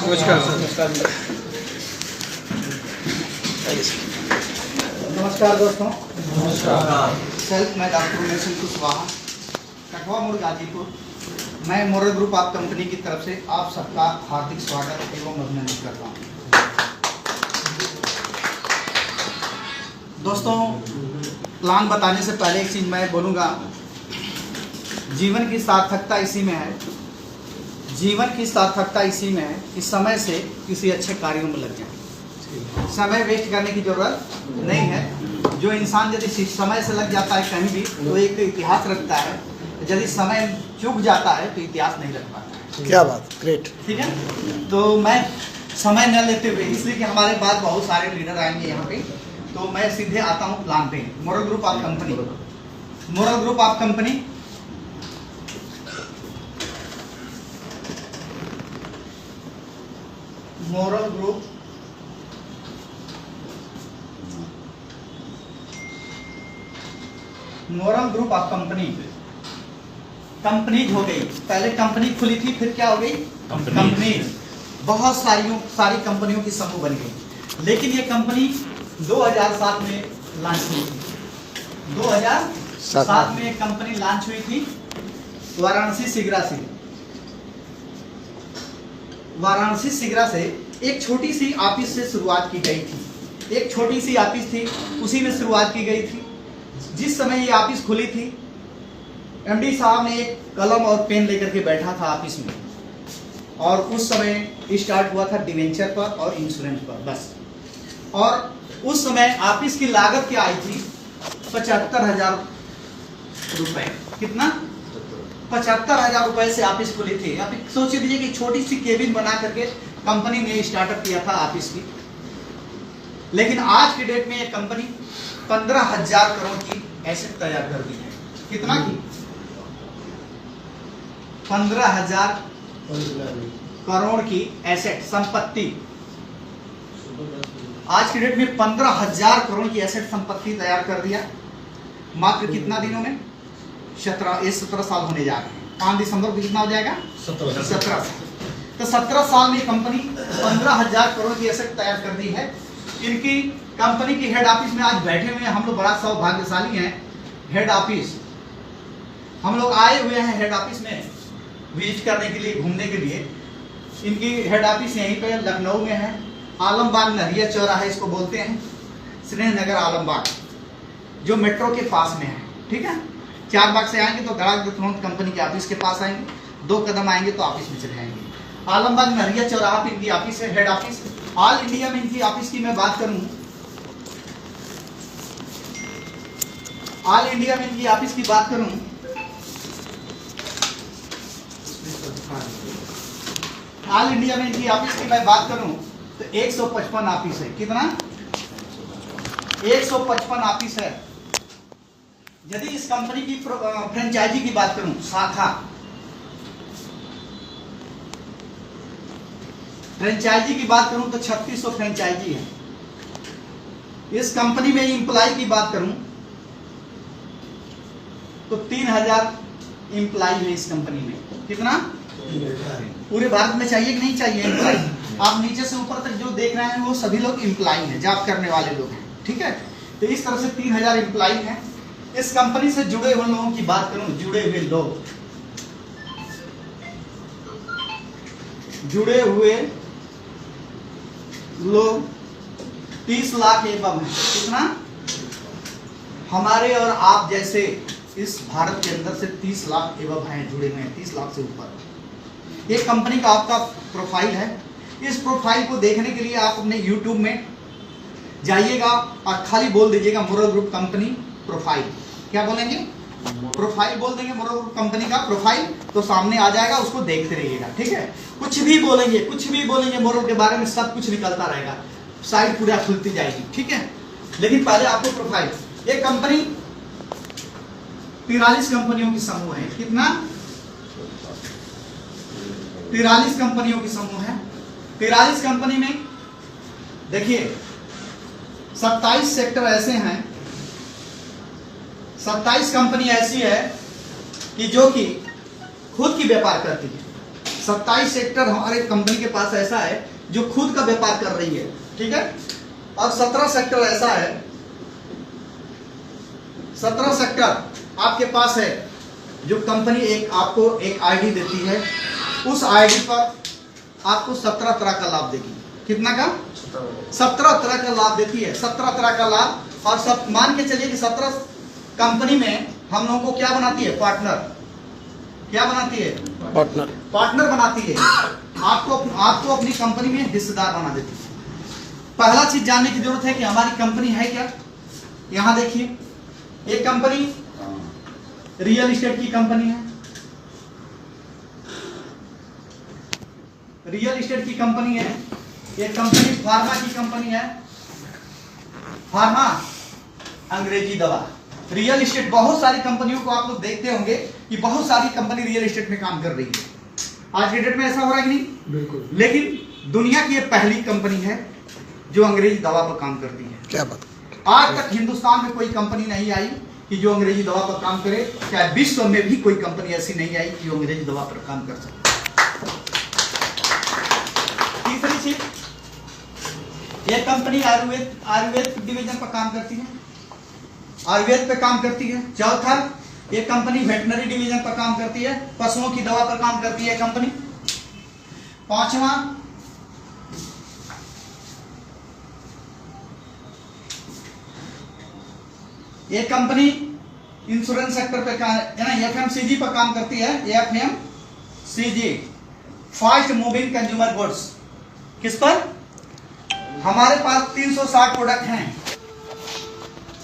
नमस्कार सर। नमस्कार दोस्तों। नमस्कार। सेल्फ मैं डॉक्टर उमेश कुशवाहा, कठवा मोड़ गाजीपुर। मैं मोरल ग्रुप ऑफ कंपनी की तरफ से आप सबका हार्दिक स्वागत एवं अभिनंदन करता हूँ। दोस्तों, प्लान बताने से पहले एक चीज़ मैं बोलूँगा, जीवन की सार्थकता इसी में है। जीवन की सार्थकता इसी में है कि समय से किसी अच्छे कार्यों में लग जाए। समय वेस्ट करने की जरूरत नहीं है। जो इंसान यदि समय से लग जाता है कहीं भी तो एक इतिहास रखता है, यदि समय चूक जाता है तो इतिहास नहीं रख पाता है। क्या बात, ग्रेट। ठीक है, तो मैं समय न लेते हुए, इसलिए कि हमारे बाद बहुत सारे लीडर आएंगे यहाँ पे, तो मैं सीधे आता हूँ प्लान पे। Moral group of company, moral group of company moral group of companies हो गई। पहले कंपनी खुली थी, फिर क्या हो गई? कंपनीज। बहुत सारी कंपनियों की समूह बन गई। लेकिन ये कंपनी 2007 में लॉन्च हुई थी। 2007 में एक कंपनी लॉन्च हुई थी वाराणसी सिगरा से एक छोटी सी ऑफिस से शुरुआत की गई थी। एक छोटी सी ऑफिस थी, उसी में शुरुआत की गई थी। जिस समय ये ऑफिस खुली थी, एमडी साहब ने एक कलम और पेन लेकर के बैठा था ऑफिस में, और उस समय स्टार्ट हुआ था डिवेंचर पर और इंश्योरेंस पर बस। और उस समय ऑफिस की लागत क्या आई थी? 75,000 रुपए। कितना? 75,000 रुपए से ऑफिस खुली थी। आप सोच लीजिए कि छोटी सी केबिन बना करके कंपनी ने स्टार्टअप किया था ऑफिस की। लेकिन आज के डेट में ये कंपनी 15,000 करोड़ की एसेट तैयार कर दी है। कितना की? 15,000 करोड़ की एसेट, संपत्ति। आज के डेट में 15,000 करोड़ की एसेट संपत्ति तैयार कर दिया। मात्र कितना दिनों में? 17 साल होने जा रहे हैं। 5 दिसंबर को कितना हो जाएगा? 17 साल। तो 17 साल में कंपनी 15,000 करोड़ की एसेट तैयार कर दी है। इनकी कंपनी की हेड ऑफिस में आज बैठे हुए हैं हम लोग, बड़ा सौभाग्यशाली हैं। हेड ऑफिस हम लोग आए हुए हैं, हेड ऑफिस में विजिट करने के लिए, घूमने के लिए। इनकी हेड ऑफिस यहीं पे लखनऊ में है। आलमबाग नहरिया चौराहा इसको बोलते हैं, श्रीनगर आलमबाग, जो मेट्रो के पास में है। ठीक है, 4 बाग से आएंगे तो तुरंत कंपनी के ऑफिस के पास आएंगे, 2 कदम आएंगे तो ऑफिस में चले जाएंगे। आलमबाग नहरिया चौराहा पे इनकी ऑफिस है, हेड ऑफिस। ऑल इंडिया में इनकी ऑफिस की मैं बात करूं, ऑल इंडिया में इनकी ऑफिस की बात करूं, ऑल इंडिया में इनकी ऑफिस की मैं बात करूं तो 155 ऑफिस है। कितना? 155 ऑफिस है। यदि इस कंपनी की फ्रेंचाइजी की बात करूं, शाखा फ्रेंचाइजी की बात करूं तो 3600 फ्रेंचाइजी है। इस कंपनी में एम्प्लॉय की बात करूं तो 3000 एम्प्लॉय है इस कंपनी में। कितना? पूरे भारत में चाहिए कि नहीं चाहिए एम्प्लॉय? आप नीचे से ऊपर तक जो देख रहे हैं वो सभी लोग एम्प्लॉय हैं, जॉब करने वाले लोग हैं। ठीक है, तो इस तरह से 3000 एम्प्लॉय हैं। इस कंपनी से जुड़े हुए लोगों की बात करूं, जुड़े हुए लोग 30 लाख एवं है। कितना? हमारे और आप जैसे इस भारत के अंदर से 30 लाख एवं हैं, जुड़े हुए हैं, 30 लाख से ऊपर। ये कंपनी का आपका प्रोफाइल है। इस प्रोफाइल को देखने के लिए आप अपने YouTube में जाइएगा और खाली बोल दीजिएगा मोरल ग्रुप कंपनी प्रोफाइल। क्या बोलेंगे? प्रोफाइल बोल देंगे, मोरल ग्रुप कंपनी का प्रोफाइल, तो सामने आ जाएगा, उसको देखते रहिएगा। ठीक है, कुछ भी बोलेंगे मोरल के बारे में, सब कुछ निकलता रहेगा, साइड पूरा खुलती जाएगी। ठीक है, लेकिन पहले आपको प्रोफाइल। ये कंपनी 43 कंपनियों की समूह है। कितना? 43 कंपनियों की समूह है। 43 कंपनी में देखिए 27 सेक्टर ऐसे हैं, 27 कंपनी ऐसी है कि जो कि खुद की व्यापार करती है। 27 सेक्टर हमारे कंपनी के पास ऐसा है जो खुद का व्यापार कर रही है, ठीक है। और 17 सेक्टर ऐसा है, 17 सेक्टर आपके पास है जो कंपनी आपको एक आईडी देती है, उस आईडी पर आपको 17 तरह का लाभ देगी। कितना का? 17 तरह का लाभ देती है, 17 तरह का लाभ। और सब मान के चलिए कि 17 कंपनी में हम लोगों को क्या बनाती है? पार्टनर। क्या बनाती है? पार्टनर बनाती है। आपको अपनी कंपनी में हिस्सेदार बना देती है। पहला चीज जानने की जरूरत है कि हमारी कंपनी है क्या। यहां देखिए, एक कंपनी रियल एस्टेट की कंपनी है, रियल एस्टेट की कंपनी है। एक कंपनी फार्मा की कंपनी है, फार्मा अंग्रेजी दवा। रियल एस्टेट, बहुत सारी कंपनियों को आप लोग देखते होंगे कि बहुत सारी कंपनी रियल एस्टेट में काम कर रही है। आज के डेट में ऐसा हो रहा है कि नहीं? बिल्कुल। लेकिन दुनिया की ये पहली कंपनी है जो अंग्रेजी दवा पर काम करती है। क्या बात। आज तक हिंदुस्तान में कोई कंपनी नहीं आई कि जो अंग्रेजी दवा पर काम करे, चाहे विश्व में भी कोई कंपनी ऐसी नहीं आई कि जो अंग्रेजी दवा पर काम कर सके। तीसरी चीज, ये कंपनी आयुर्वेद डिवीजन पर काम करती है, आयुर्वेद पे काम करती है। चौथा, ये कंपनी वेटनरी डिवीजन पर काम करती है, पशुओं की दवा पर काम करती है कंपनी। पांचवा, ये कंपनी इंश्योरेंस सेक्टर पे एफएमसीजी पर काम करती है। FMCG, fast moving consumer goods. किस पर? हमारे पास 360 प्रोडक्ट हैं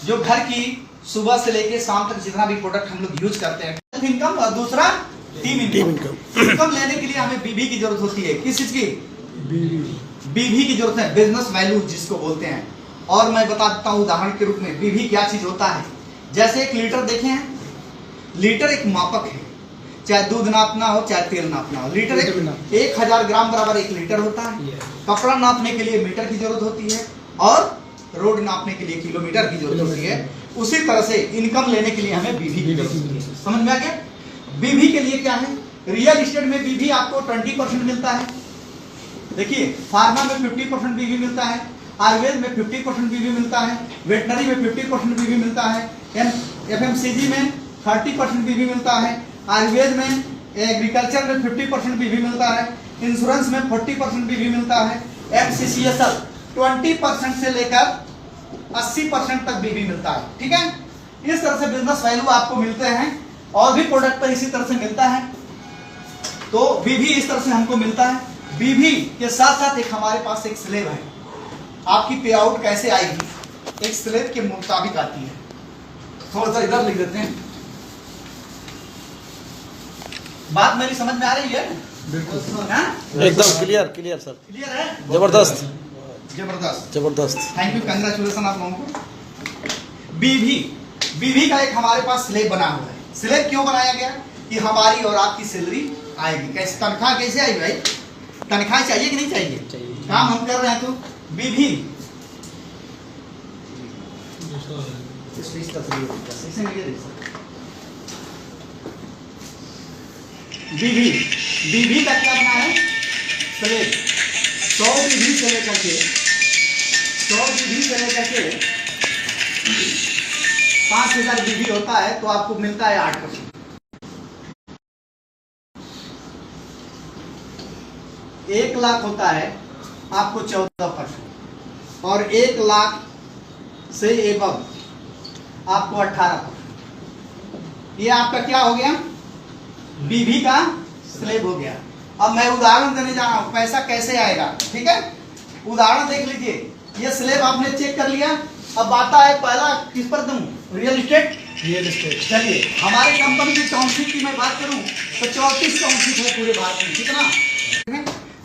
जो घर की सुबह से लेके शाम तक जितना भी प्रोडक्ट हम लोग यूज करते हैं। इनकम और दूसरा टीम इनकम। इनकम लेने के लिए हमें बीबी की जरूरत होती है। किस चीज की? बीबी की जरूरत है, बिजनेस वैल्यू जिसको बोलते हैं। और मैं बता देता हूं उदाहरण के रूप में बीबी क्या चीज होता है। जैसे एक लीटर देखे हैं, लीटर एक मापक है, चाहे दूध नापना हो चाहे तेल नापना हो। लीटर 1000 ग्राम बराबर 1 लीटर होता है। कपड़ा नापने के लिए मीटर की जरूरत होती है और रोड नापने के लिए किलोमीटर की जरूरत होती है। उसी तरह से इनकम लेने के लिए हमें बीबी की जरूरत होती है। समझ में आ गया? बीबी के लिए क्या है? रियल एस्टेट में बीबी आपको 20% मिलता है। देखिए, फार्मा में 50% बीबी मिलता है, आयुर्वेद में 50% बीबी मिलता है, वेटनरी में 50% बीबी मिलता है, एफएमसीजी में 30% बीबी मिलता है, आयुर्वेद में, एग्रीकल्चर में 50% बीबी मिलता है, इंश्योरेंस में 40% बीबी मिलता है, एफसीसीएसएल 20% से लेकर 80% तक बीबी मिलता है। ठीक है, इस तरह से बिजनेस वैल्यू आपको मिलते हैं और भी प्रोडक्ट पर इसी तरह से मिलता है। तो बीबी इस तरह से हमको मिलता है। बीबी के साथ साथ एक हमारे पास एक स्लेब है। आपकी पे आउट कैसे आएगी? एक स्लेब के मुताबिक आती है। थोड़ा सा इधर लिख देते हैं। बात मेरी समझ में आ रही है? बिल्कुल, हाँ? एकदम क्लियर सर। क्लियर है? जबरदस्त जबरदस्त। थैंक यू, कंग्रेचुलेसन आप लोगों को। बीबी का एक हमारे पास स्लेब बना हुआ है। स्लेब क्यों बनाया गया? कि हमारी और आपकी सैलरी आएगी। कैसे तनख्वाह कैसे आएगी भाई? तनख्वाह चाहिए कि नहीं चाहिए? काम हम कर रहे हैं तो बीबी बीबी का क्या बना है? स्लेब 100 बीबी से लेकर के 5000 बीबी होता है तो आपको मिलता है 8%। 1 लाख होता है आपको 14% और 1 लाख से एबव आपको 18%। ये आपका क्या हो गया? बीबी का स्लेब हो गया। अब मैं उदाहरण देने जा रहा हूं पैसा कैसे आएगा। ठीक है, उदाहरण देख लीजिए। ये स्लेब आपने चेक कर लिया। अब आता है पहला किस पर दूं? Real estate. चलिए, हमारे कंपनी की टाउनशिप की मैं बात करूं तो 34 टाउनशिप है पूरे भारत में। कितना?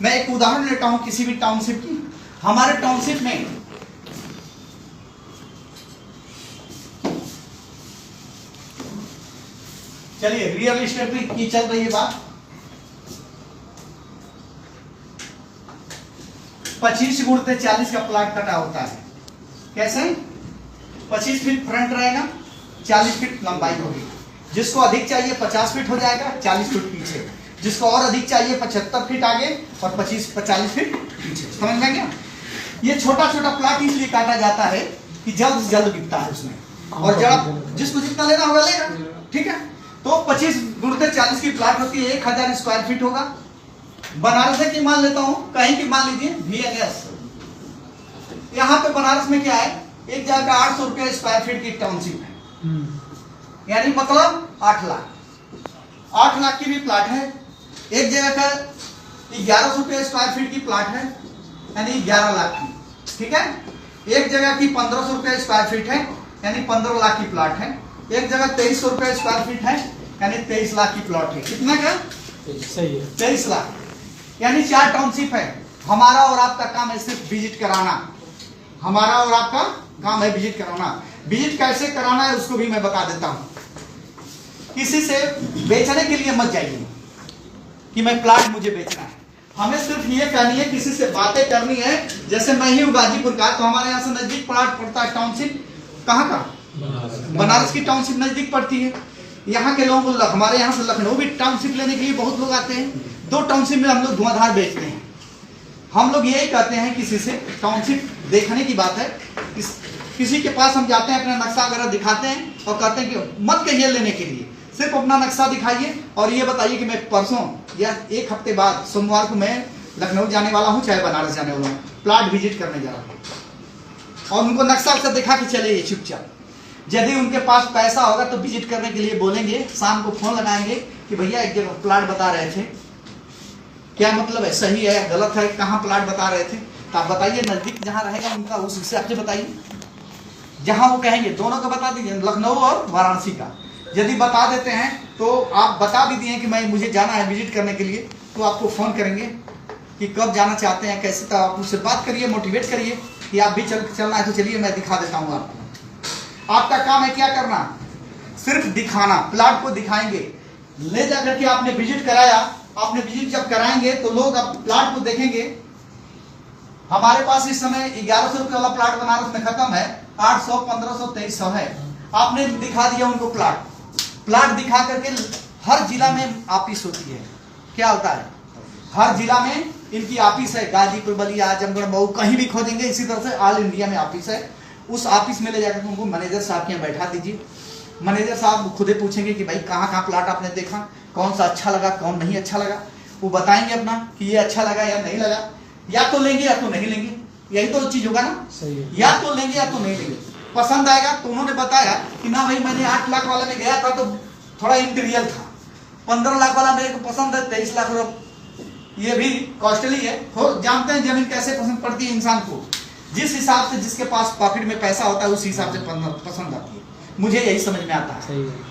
मैं एक उदाहरण लेता हूं किसी भी टाउनशिप की। हमारे टाउनशिप में चलिए रियल एस्टेट की चल रही है बात। 25 गुणते 40 का प्लाट कटा होता है। कैसे? 25 फीट फ्रंट रहेगा, 40 फीट लंबाई होगी। जिसको अधिक चाहिए 50 फीट हो जाएगा, 40 फीट पीछे। जिसको और अधिक चाहिए 75 फीट आगे और 40 फीट पीछे। समझ में गया? ये छोटा छोटा प्लाट इसलिए काटा जाता है कि जल्द से जल्द बिकता है उसमें, और जब जिसको जितना लेना होगा लेगा। ठीक है, तो 25 × 40 की प्लाट होती है, 1000 स्क्वायर फीट होगा। बनारस की मान लेता हूं, कहीं की मान लीजिए VNS। यहाँ पे बनारस में क्या है, एक जगह का 800 रुपया स्क्वायर फीट की टाउनशिप है, यानी मतलब 8 लाख की भी प्लाट है। एक जगह का 1100 रुपया स्क्वायर फीट की प्लाट है, यानी 11 लाख की। ठीक है, एक जगह की 1500 रुपया स्क्वायर फीट है, यानी 15 लाख की प्लाट है। एक जगह 2300 रुपया स्क्वायर फीट है, यानी 23 लाख की प्लॉट है। कितना का? सही है, 23 लाख, यानी 4 टाउनशिप है। हमारा और आपका काम है सिर्फ विजिट कराना। हमारा और आपका काम है विजिट कराना। विजिट कैसे कराना है उसको भी मैं बता देता हूं। किसी से बेचने के लिए मत जाइए कि मैं प्लाट मुझे बेचना है। हमें सिर्फ ये करनी है, किसी से बातें करनी है। जैसे मैं ही हूँ गाजीपुर का, तो हमारे यहाँ से नजदीक प्लाट पड़ता है टाउनशिप। कहाँ का? बनारस की टाउनशिप नजदीक पड़ती है। यहाँ के लोगों को हमारे यहाँ से लखनऊ भी टाउनशिप लेने के लिए बहुत लोग आते हैं। 2 टाउनशिप में हम लोग धुआंधार बेचते हैं। हम लोग यही कहते हैं किसी से, टाउनशिप देखने की बात है, किसी के पास हम जाते हैं, अपना नक्शा वगैरह दिखाते हैं और कहते हैं कि मत कहिए लेने के लिए, सिर्फ अपना नक्शा दिखाइए और ये बताइए कि मैं परसों या 1 हफ्ते बाद सोमवार को मैं लखनऊ जाने वाला हूँ, चाहे बनारस जाने वाला हूँ, प्लाट विजिट करने जा रहा हूँ। और उनको नक्शा वक्शा दिखा के चले चुपचाप। यदि उनके पास पैसा होगा तो विजिट करने के लिए बोलेंगे, शाम को फोन लगाएंगे कि भैया एक जगह प्लाट बता रहे थे, क्या मतलब है, सही है गलत है, कहाँ प्लाट बता रहे थे, तो आप बताइए। नजदीक जहाँ रहेगा उनका उस हिसाब से बताइए। जहाँ वो कहेंगे दोनों का बता दीजिए, लखनऊ और वाराणसी का। यदि बता देते हैं तो आप बता भी दिए कि मैं मुझे जाना है विजिट करने के लिए, तो आपको फोन करेंगे कि कब जाना चाहते हैं, कैसे। तो आप उससे बात करिए, मोटिवेट करिए कि आप भी चलना है तो चलिए मैं दिखा देता हूँ आपको। आपका काम है क्या करना, सिर्फ दिखाना। प्लाट को दिखाएंगे, ले जाकर के आपने विजिट कराया। आपने विजिट जब कराएंगे तो लोग अब प्लाट को देखेंगे। हमारे पास इस समय 1100 रुपये वाला प्लाट बनारस में खत्म है, 800, 1500, 2300 है। आपने दिखा दिया उनको प्लाट दिखा करके हर जिला में ऑफिस होती है। क्या होता है, हर जिला में इनकी ऑफिस है। गाजीपुर, बलिया, आजमगढ़, मऊ, कहीं भी खोजेंगे इसी तरह से ऑल इंडिया में ऑफिस है। उस ऑफिस में ले जाकर उनको मैनेजर साहब के यहाँ बैठा दीजिए। मैनेजर साहब खुद ही पूछेंगे कि भाई कहाँ कहाँ प्लाट आपने देखा, कौन सा अच्छा लगा, कौन नहीं अच्छा लगा। वो बताएंगे अपना कि ये अच्छा लगा या नहीं लगा, या तो लेंगे या तो नहीं लेंगे। यही तो चीज होगा ना, सही है। या तो लेंगे या तो नहीं लेंगे। पसंद आएगा तो उन्होंने बताया कि ना भाई मैंने 8 लाख वाला में गया था तो थोड़ा इंटीरियर था, 15 लाख वाला मेरे को पसंद है, 23 लाख रुपये ये भी कॉस्टली है। जानते हैं जमीन कैसे पसंद पड़ती है इंसान को, जिस हिसाब से जिसके पास पॉकेट में पैसा होता है उस हिसाब से पसंद आती है। मुझे यही समझ में आता है। सही है।